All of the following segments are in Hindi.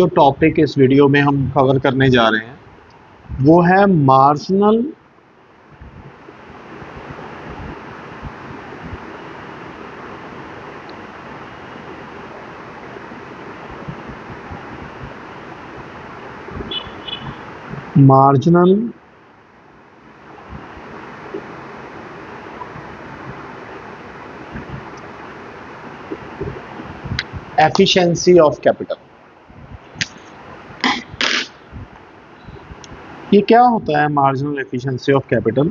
जो टॉपिक इस वीडियो में हम कवर करने जा रहे हैं वो है मार्जिनल एफिशिएंसी ऑफ कैपिटल। ये क्या होता है मार्जिनल एफिशिएंसी ऑफ कैपिटल?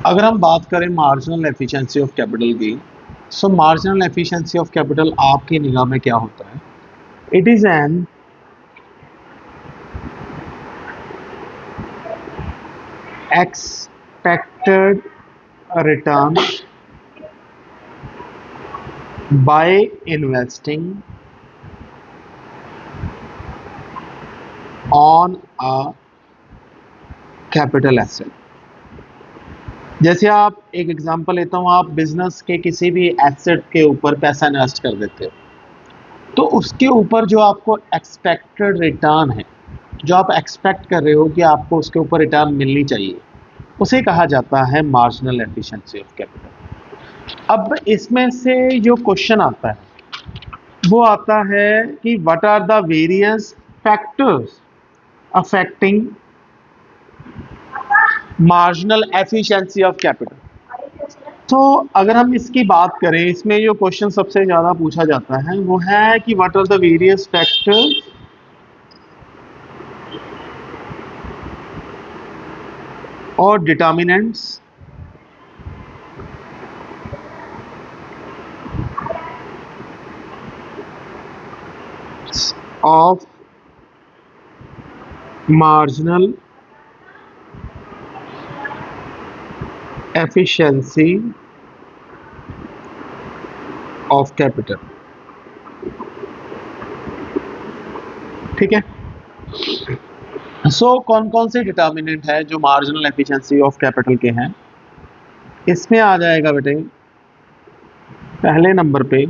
अगर हम बात करें मार्जिनल एफिशिएंसी ऑफ कैपिटल की, सो मार्जिनल एफिशिएंसी ऑफ कैपिटल आपकी निगाह में क्या होता है? It is an expected return by investing on a capital asset। जैसे आप एक एग्जांपल लेता हूं, आप बिजनेस के किसी भी एसेट के ऊपर पैसा इन्वेस्ट कर देते हो, तो उसके ऊपर जो आपको एक्सपेक्टेड रिटर्न है, जो आप एक्सपेक्ट कर रहे हो कि आपको उसके ऊपर रिटर्न मिलनी चाहिए, उसे कहा जाता है मार्जिनल एफिशिएंसी ऑफ कैपिटल। अब इसमें से जो क्वेश्चन आता है वो आता है कि what are the various factors affecting marginal efficiency of capital. तो अगर हम इसकी बात करें, इसमें जो क्वेश्चन सबसे ज्यादा पूछा जाता है वो है कि what are the various factors और determinants of marginal efficiency of capital। ठीक है, कौन कौन से डिटर्मिनेंट है जो मार्जिनल एफिशिएंसी ऑफ कैपिटल के हैं? इसमें आ जाएगा बेटे पहले नंबर पे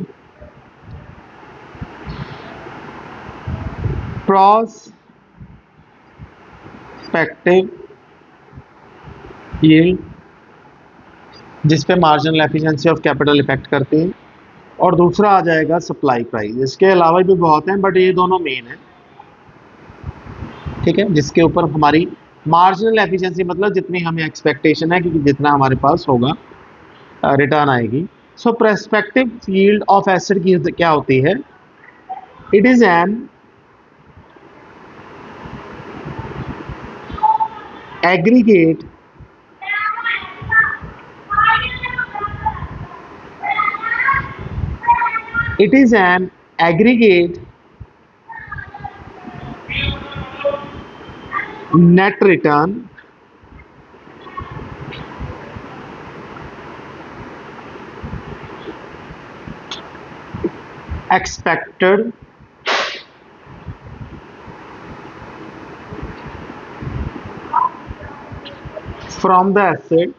प्रोस्पेक्टिव यील्ड, जिस पे marginal efficiency of capital effect करती है, और दूसरा आ जाएगा सप्लाई प्राइस। इसके अलावा भी बहुत हैं बट ये दोनों मेन हैं। ठीक है, जिसके ऊपर हमारी मार्जिनल एफिशिएंसी मतलब जितनी हमें एक्सपेक्टेशन है कि जितना हमारे पास होगा रिटर्न आएगी। सो प्रोस्पेक्टिव यील्ड ऑफ एसेट की क्या होती है? It is an aggregate net return expected from the asset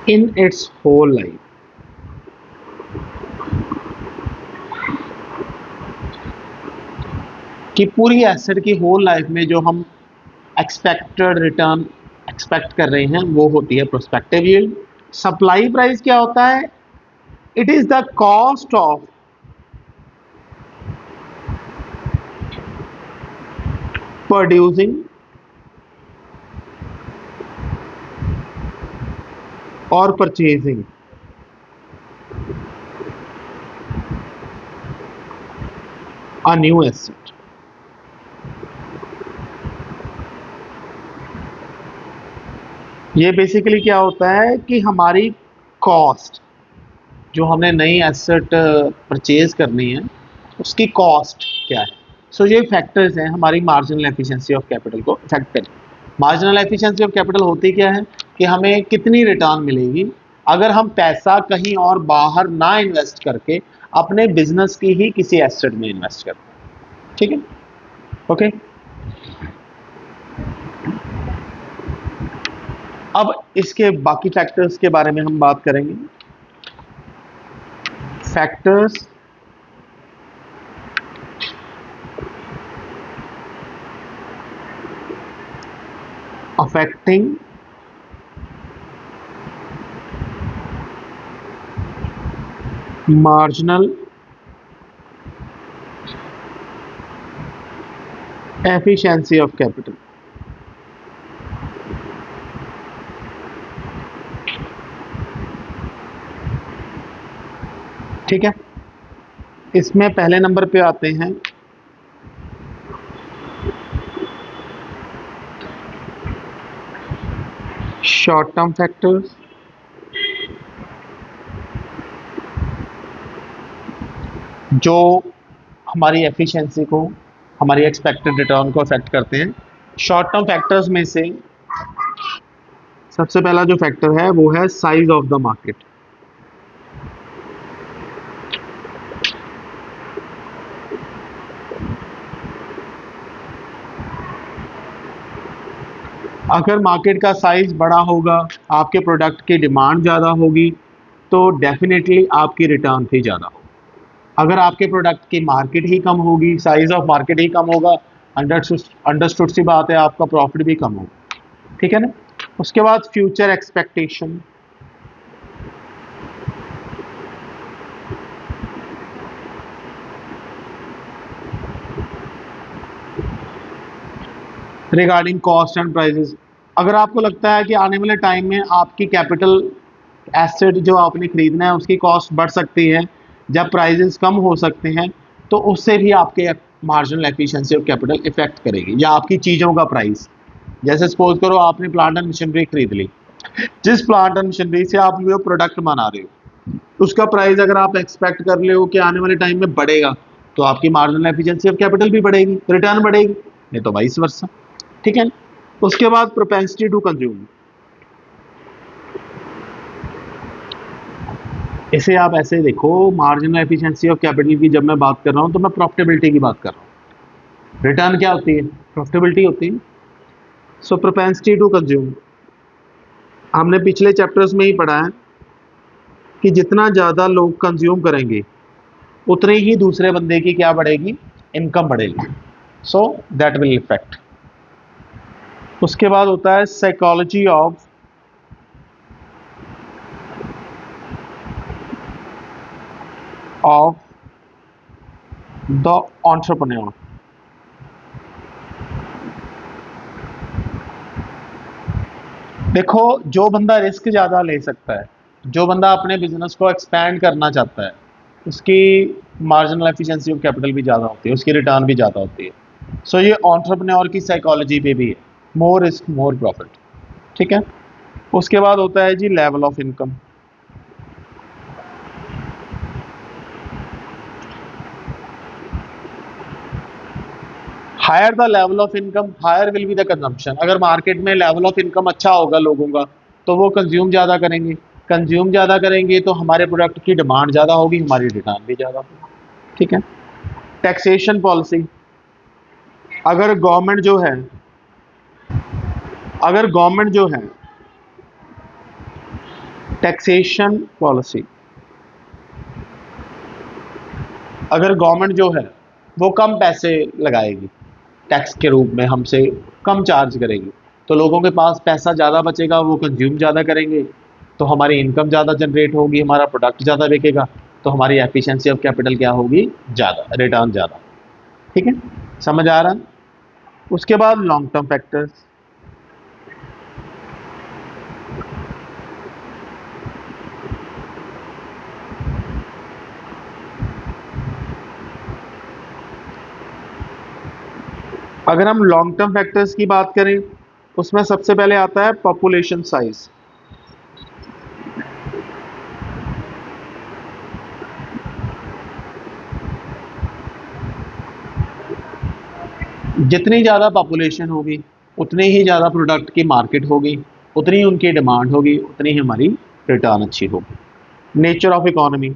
in its whole life। कि पूरी एसेट की होल लाइफ में जो हम एक्सपेक्टेड रिटर्न एक्सपेक्ट कर रहे हैं वो होती है प्रोस्पेक्टिव यील्ड। सप्लाई प्राइस क्या होता है? It is the cost of producing और परचेजिंग अ न्यू एसेट। ये बेसिकली क्या होता है कि हमारी कॉस्ट, जो हमने नई एसेट परचेज करनी है उसकी कॉस्ट क्या है। सो ये फैक्टर्स हैं हमारी मार्जिनल एफिशिएंसी ऑफ कैपिटल को इफेक्ट करें। मार्जिनल एफिशिएंसी ऑफ कैपिटल होती क्या है कि हमें कितनी रिटर्न मिलेगी अगर हम पैसा कहीं और बाहर ना इन्वेस्ट करके अपने बिजनेस की ही किसी एसेट में इन्वेस्ट करते हैं। ठीक है, ओके। अब इसके बाकी फैक्टर्स के बारे में हम बात करेंगे। Factors affecting marginal efficiency of capital। ठीक है, इसमें पहले नंबर पे आते हैं शॉर्ट टर्म फैक्टर्स, जो हमारी एफिशिएंसी को, हमारी एक्सपेक्टेड रिटर्न को अफेक्ट करते हैं। शॉर्ट टर्म फैक्टर्स में से सबसे पहला जो फैक्टर है वो है साइज ऑफ द मार्केट। अगर मार्केट का साइज बड़ा होगा, आपके प्रोडक्ट की डिमांड ज़्यादा होगी, तो डेफिनेटली आपकी रिटर्न भी ज़्यादा होगी। अगर आपके प्रोडक्ट की मार्केट ही कम होगी, साइज ऑफ मार्केट ही कम होगा, अंडरस्टूड सी बात है, आपका प्रॉफिट भी कम होगा। ठीक है ना। उसके बाद future expectation, regarding cost and prices. अगर आपको लगता है कि आने वाले टाइम में आपकी कैपिटल एसेट जो आपने खरीदना है उसकी कॉस्ट बढ़ सकती है, जब प्राइसेस कम हो सकते हैं, तो उससे भी आपके marginal efficiency of capital effect करेगी, या आपकी चीज़ों का प्राइस। जैसे सपोज करो आपने प्लांट एंड मशीनरी खरीद ली, जिस प्लांट एंड मशीनरी से आप वो प्रोडक्ट बना रहे हो, उसका प्राइस अगर आप एक्सपेक्ट कर रहे हो कि आने वाले टाइम में बढ़ेगा, तो आपकी मार्जिनल एफिशिएंसी ऑफ कैपिटल भी बढ़ेगी, रिटर्न बढ़ेगी, नहीं तो वाइस वर्सा। ठीक है। उसके बाद प्रोपेंसिटी टू कंज्यूम, इसे आप ऐसे देखो, मार्जिनल एफिशिएंसी ऑफ कैपिटल की जब मैं बात कर रहा हूं तो मैं प्रॉफिटेबिलिटी की बात कर रहा हूं। रिटर्न क्या होती है? प्रॉफिटेबिलिटी होती है। सो प्रोपेंसिटी टू कंज्यूम, हमने पिछले चैप्टर्स में ही पढ़ा है कि जितना ज़्यादा लोग कंज्यूम करेंगे उतनी ही दूसरे बंदे की क्या बढ़ेगी? इनकम बढ़ेगी। So that will effect. उसके बाद होता है साइकोलॉजी ऑफ द एंटरप्रेन्योर। देखो, जो बंदा रिस्क ज़्यादा ले सकता है, जो बंदा अपने बिजनेस को एक्सपैंड करना चाहता है, उसकी मार्जिनल एफिशिएंसी ऑफ कैपिटल भी ज़्यादा होती है, उसकी रिटर्न भी ज़्यादा होती है। सो ये एंटरप्रेन्योर की साइकोलॉजी पे भी है, मोर रिस्क मोर प्रॉफिट। ठीक है। उसके बाद होता है जी level of income. Higher the level of income, higher will be the consumption. अगर मार्केट में लेवल ऑफ इनकम अच्छा होगा लोगों का, तो वो कंज्यूम ज़्यादा करेंगे, कंज्यूम ज़्यादा करेंगे तो हमारे प्रोडक्ट की डिमांड ज़्यादा होगी, हमारी रिटर्न भी ज़्यादा होगी। ठीक है। टैक्सेशन पॉलिसी, अगर गवर्नमेंट जो है अगर गवर्नमेंट जो है टैक्सेशन पॉलिसी, अगर गवर्नमेंट जो है वो कम पैसे लगाएगी, टैक्स के रूप में हमसे कम चार्ज करेगी, तो लोगों के पास पैसा ज़्यादा बचेगा, वो कंज्यूम ज़्यादा करेंगे, तो हमारी इनकम ज़्यादा जनरेट होगी, हमारा प्रोडक्ट ज़्यादा बिकेगा, तो हमारी एफिशिएंसी ऑफ कैपिटल क्या होगी? ज़्यादा, रिटर्न ज़्यादा। ठीक है, समझ आ रहा है? उसके बाद लॉन्ग टर्म फैक्टर्स, अगर हम लॉन्ग टर्म फैक्टर्स की बात करें, उसमें सबसे पहले आता है पॉपुलेशन साइज। जितनी ज़्यादा पॉपुलेशन होगी उतनी ही ज़्यादा प्रोडक्ट की मार्केट होगी, उतनी ही उनकी डिमांड होगी, उतनी ही हमारी रिटर्न अच्छी होगी। Nature of economy,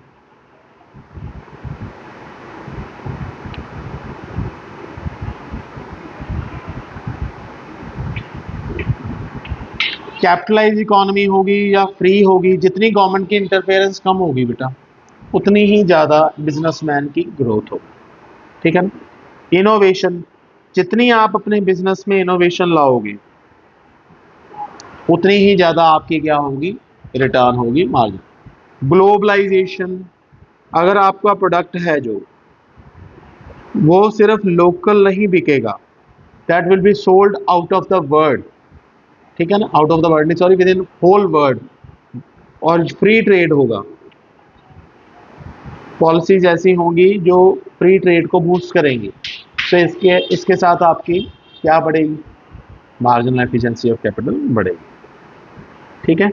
capitalize economy होगी या फ्री होगी, जितनी गवर्नमेंट की इंटरफेरेंस कम होगी बेटा, उतनी ही ज़्यादा बिजनेसमैन की ग्रोथ होगी। ठीक है ना। इनोवेशन, जितनी आप अपने बिजनेस में इनोवेशन लाओगे, उतनी ही ज़्यादा आपकी क्या होगी, रिटर्न होगी, मार्जिन। ग्लोबलाइजेशन, अगर आपका प्रोडक्ट है जो वो सिर्फ लोकल नहीं बिकेगा, that will be sold out of the world. ठीक है ना, आउट ऑफ द वर्ल्ड नहीं, sorry, within whole world, और फ्री ट्रेड होगा। पॉलिसीज ऐसी होंगी जो फ्री ट्रेड को बूस्ट करेंगी, तो इसके इसके साथ आपकी क्या बढ़ेगी, मार्जिनल एफिशिएंसी ऑफ कैपिटल बढ़ेगी। ठीक है।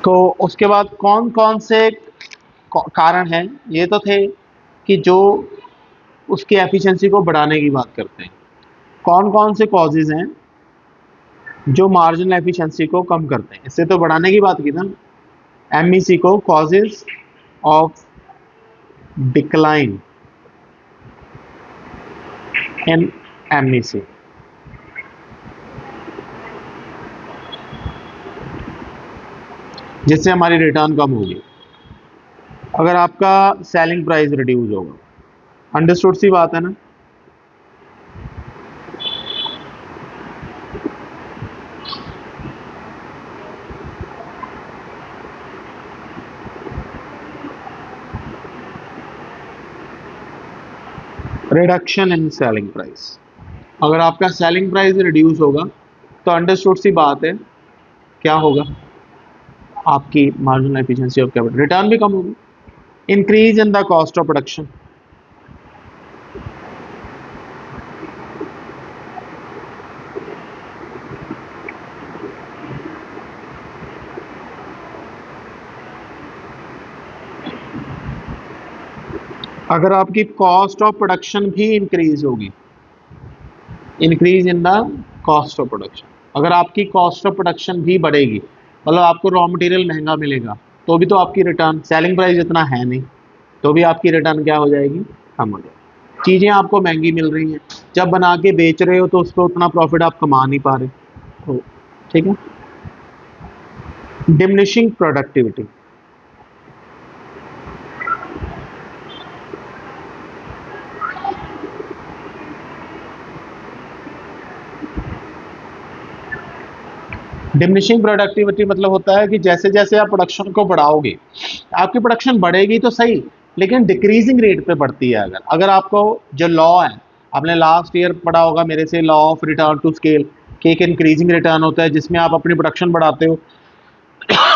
तो उसके बाद कौन कौन से कारण हैं, ये तो थे कि जो उसकी एफिशिएंसी को बढ़ाने की बात करते हैं। कौन कौन से कॉजेज हैं जो मार्जिनल एफिशिएंसी को कम करते हैं, इससे तो बढ़ाने की बात की ना। एमईसी को causes of decline in MEC, जिससे हमारी रिटर्न कम होगी। अगर आपका सेलिंग प्राइस रिड्यूस होगा, अंडरस्टूड सी बात है ना। रिडक्शन इन सेलिंग प्राइस, अगर आपका सेलिंग प्राइस रिड्यूस होगा तो अंडरस्टूड सी बात है, क्या होगा, आपकी marginal efficiency of capital, return भी कम होगी। Increase in the cost of production, अगर आपकी कॉस्ट ऑफ प्रोडक्शन भी इंक्रीज होगी, increase in the cost of production, अगर आपकी कॉस्ट ऑफ प्रोडक्शन भी बढ़ेगी, मतलब आपको रॉ मटेरियल महंगा मिलेगा, तो भी तो आपकी रिटर्न, सेलिंग प्राइस इतना है नहीं, तो भी आपकी रिटर्न क्या हो जाएगी, कम हो जाएगी। चीज़ें आपको महंगी मिल रही हैं, जब बना के बेच रहे हो तो उस पर उतना प्रॉफिट आप कमा नहीं पा रहे तो। ठीक है। डिमिनिशिंग प्रोडक्टिविटी, डिमिनिशिंग प्रोडक्टिविटी मतलब होता है कि जैसे जैसे आप प्रोडक्शन को बढ़ाओगे, आपकी प्रोडक्शन बढ़ेगी तो सही, लेकिन डिक्रीजिंग रेट पे बढ़ती है। अगर अगर आपको जो लॉ है, आपने लास्ट ईयर पढ़ा होगा मेरे से, law of return to scale, कि एक इंक्रीजिंग रिटर्न होता है जिसमें आप अपनी प्रोडक्शन बढ़ाते हो,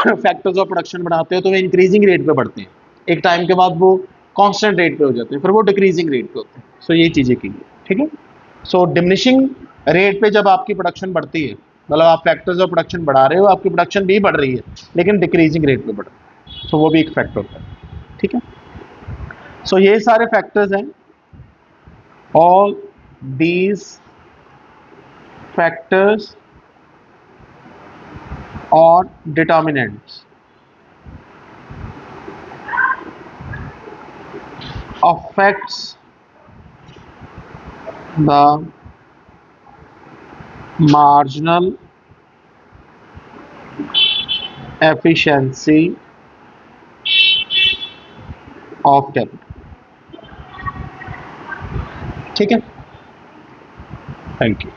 फैक्टर्स ऑफ प्रोडक्शन बढ़ाते हो, तो वो इंक्रीजिंग रेट पे बढ़ते हैं, एक टाइम के बाद वो कांस्टेंट रेट पे हो जाते हैं, फिर वो डिक्रीजिंग रेट पे होते हैं। सो ये चीज़ें की है। ठीक है। सो डिमिनिशिंग रेट पे जब आपकी प्रोडक्शन बढ़ती है, मतलब आप फैक्टर्स ऑफ प्रोडक्शन बढ़ा रहे हो, आपकी प्रोडक्शन भी बढ़ रही है, लेकिन डिक्रीजिंग रेट पे बढ़ रही है, सो वो भी एक फैक्टर होता है। ठीक है। सो ये सारे फैक्टर्स हैं, ऑल दीज फैक्टर्स और determinants affects the marginal efficiency of capital। ठीक है, थैंक यू।